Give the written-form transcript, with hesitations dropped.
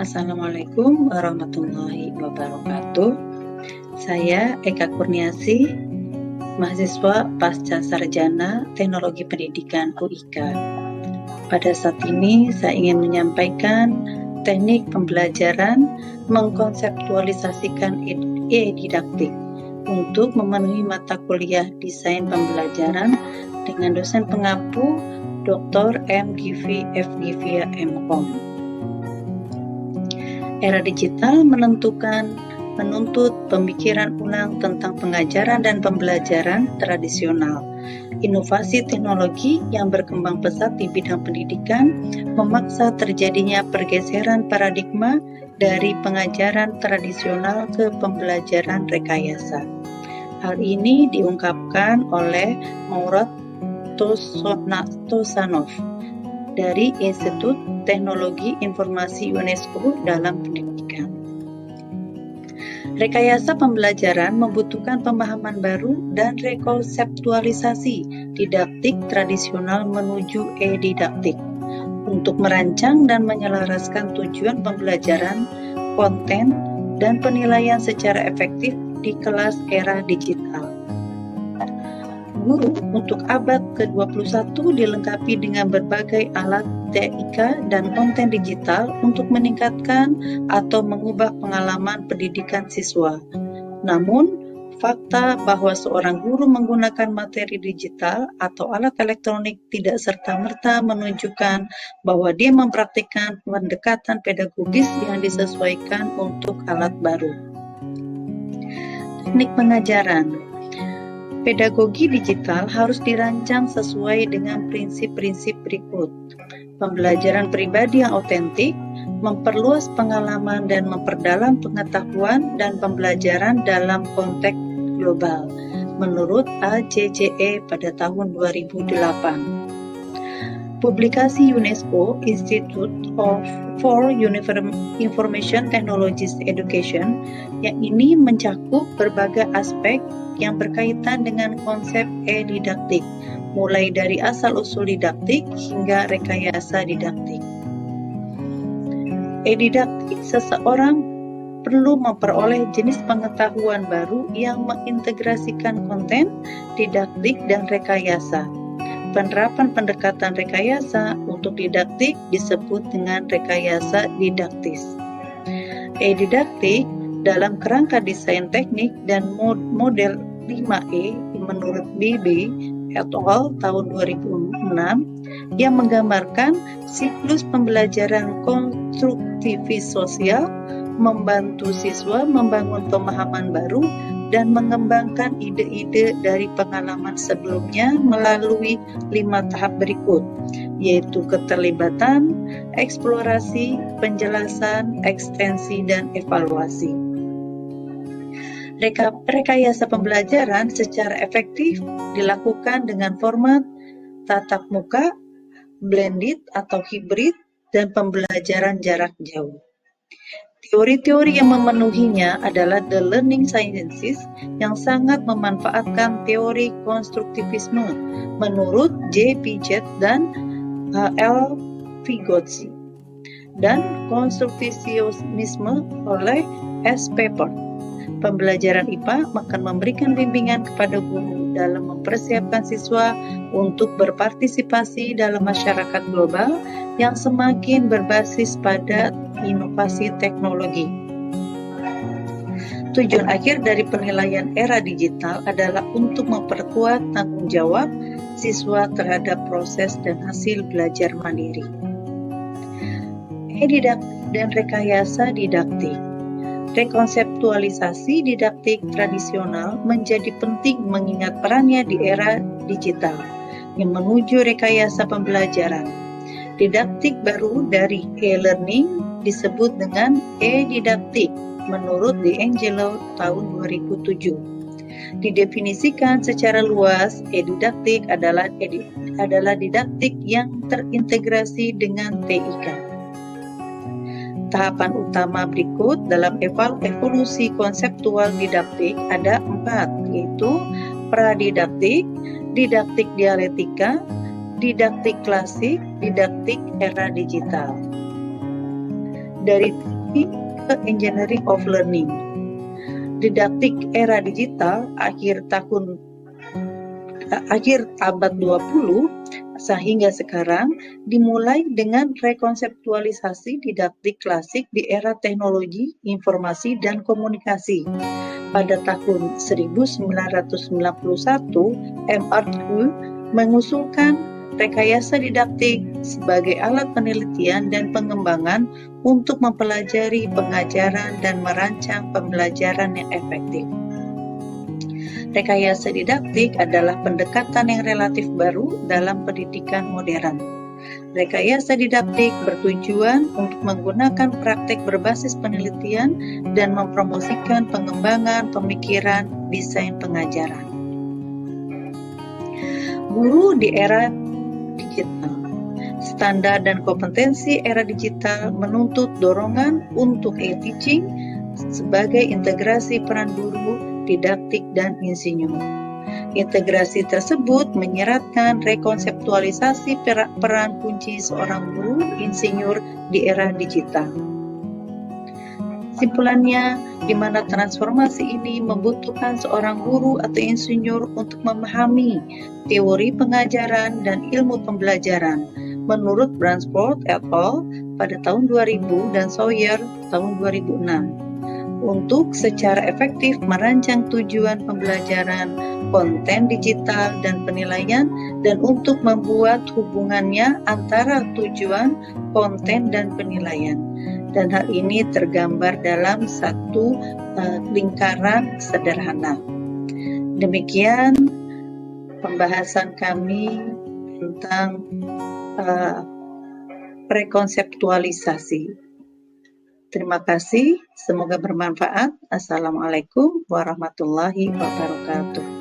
Assalamualaikum warahmatullahi wabarakatuh. Saya Eka Kurniasi, mahasiswa pasca sarjana Teknologi Pendidikan UIK. Pada saat ini saya ingin menyampaikan teknik pembelajaran mengkonseptualisasikan e-didaktik untuk memenuhi mata kuliah desain pembelajaran dengan dosen pengampu Dr. M. Givi F. Givia M.Com. Era digital menuntut pemikiran ulang tentang pengajaran dan pembelajaran tradisional. Inovasi teknologi yang berkembang pesat di bidang pendidikan memaksa terjadinya pergeseran paradigma dari pengajaran tradisional ke pembelajaran rekayasa. Hal ini diungkapkan oleh Mourad Tosanov dari Institut Teknologi Informasi UNESCO dalam pendidikan. Rekayasa pembelajaran membutuhkan pemahaman baru dan rekonseptualisasi didaktik tradisional menuju e-didaktik untuk merancang dan menyelaraskan tujuan pembelajaran, konten, dan penilaian secara efektif di kelas era digital. Guru untuk abad ke-21 dilengkapi dengan berbagai alat TIK dan konten digital untuk meningkatkan atau mengubah pengalaman pendidikan siswa. Namun, fakta bahwa seorang guru menggunakan materi digital atau alat elektronik tidak serta-merta menunjukkan bahwa dia mempraktikkan pendekatan pedagogis yang disesuaikan untuk alat baru. Teknik pengajaran. Pedagogi digital harus dirancang sesuai dengan prinsip-prinsip berikut. Pembelajaran pribadi yang otentik, memperluas pengalaman dan memperdalam pengetahuan dan pembelajaran dalam konteks global, menurut ACCE pada tahun 2008. Publikasi UNESCO Institute for Information Technologies Education yang ini mencakup berbagai aspek yang berkaitan dengan konsep e-didaktik, mulai dari asal-usul didaktik hingga rekayasa didaktik. E-didaktik, seseorang perlu memperoleh jenis pengetahuan baru yang mengintegrasikan konten, didaktik, dan rekayasa. Penerapan pendekatan rekayasa untuk didaktik disebut dengan rekayasa didaktis. E-didaktik dalam kerangka desain teknik dan model 5E menurut BB et al. Tahun 2006 yang menggambarkan siklus pembelajaran konstruktivis sosial, membantu siswa membangun pemahaman baru dan mengembangkan ide-ide dari pengalaman sebelumnya melalui 5 tahap berikut, yaitu keterlibatan, eksplorasi, penjelasan, ekstensi, dan evaluasi. Rekayasa pembelajaran secara efektif dilakukan dengan format tatap muka, blended atau hibrid, dan pembelajaran jarak jauh. Teori-teori yang memenuhinya adalah The Learning Sciences yang sangat memanfaatkan teori konstruktivisme menurut J. Piaget dan L. Vygotsky dan konstruktivisme oleh S. Papert. Pembelajaran IPA akan memberikan bimbingan kepada guru dalam mempersiapkan siswa untuk berpartisipasi dalam masyarakat global yang semakin berbasis pada inovasi teknologi. Tujuan akhir dari penilaian era digital adalah untuk memperkuat tanggung jawab siswa terhadap proses dan hasil belajar mandiri. E-didaktik dan rekayasa didaktik. Rekonseptualisasi didaktik tradisional menjadi penting mengingat perannya di era digital yang menuju rekayasa pembelajaran. Didaktik baru dari e-learning disebut dengan e-didaktik menurut D'Angelo tahun 2007. Didefinisikan secara luas, e-didaktik adalah didaktik yang terintegrasi dengan TIK. Tahapan utama berikut dalam evolusi konseptual didaktik ada 4, yaitu pradidaktik, didaktik dialektika, didaktik klasik, didaktik era digital. dari teaching ke engineering of learning. Didaktik era digital akhir abad 20 sehingga sekarang dimulai dengan rekonseptualisasi didaktik klasik di era teknologi, informasi, dan komunikasi. Pada tahun 1991, McGraw mengusulkan rekayasa didaktik sebagai alat penelitian dan pengembangan untuk mempelajari pengajaran dan merancang pembelajaran yang efektif. Rekayasa didaktik adalah pendekatan yang relatif baru dalam pendidikan modern. Rekayasa didaktik bertujuan untuk menggunakan praktek berbasis penelitian dan mempromosikan pengembangan pemikiran desain pengajaran. Guru di era digital. Standar dan kompetensi era digital menuntut dorongan untuk e-teaching sebagai integrasi peran guru, didaktik, dan insinyur. Integrasi tersebut menyeratkan rekonseptualisasi peran kunci seorang guru insinyur di era digital. Simpulannya, di mana transformasi ini membutuhkan seorang guru atau insinyur untuk memahami teori pengajaran dan ilmu pembelajaran, menurut Bransford et al. Pada tahun 2000 dan Sawyer tahun 2006. Untuk secara efektif merancang tujuan pembelajaran, konten digital, dan penilaian, dan untuk membuat hubungannya antara tujuan, konten, dan penilaian. Dan hal ini tergambar dalam satu lingkaran sederhana. Demikian pembahasan kami tentang rekonseptualisasi. Terima kasih, semoga bermanfaat. Assalamualaikum warahmatullahi wabarakatuh.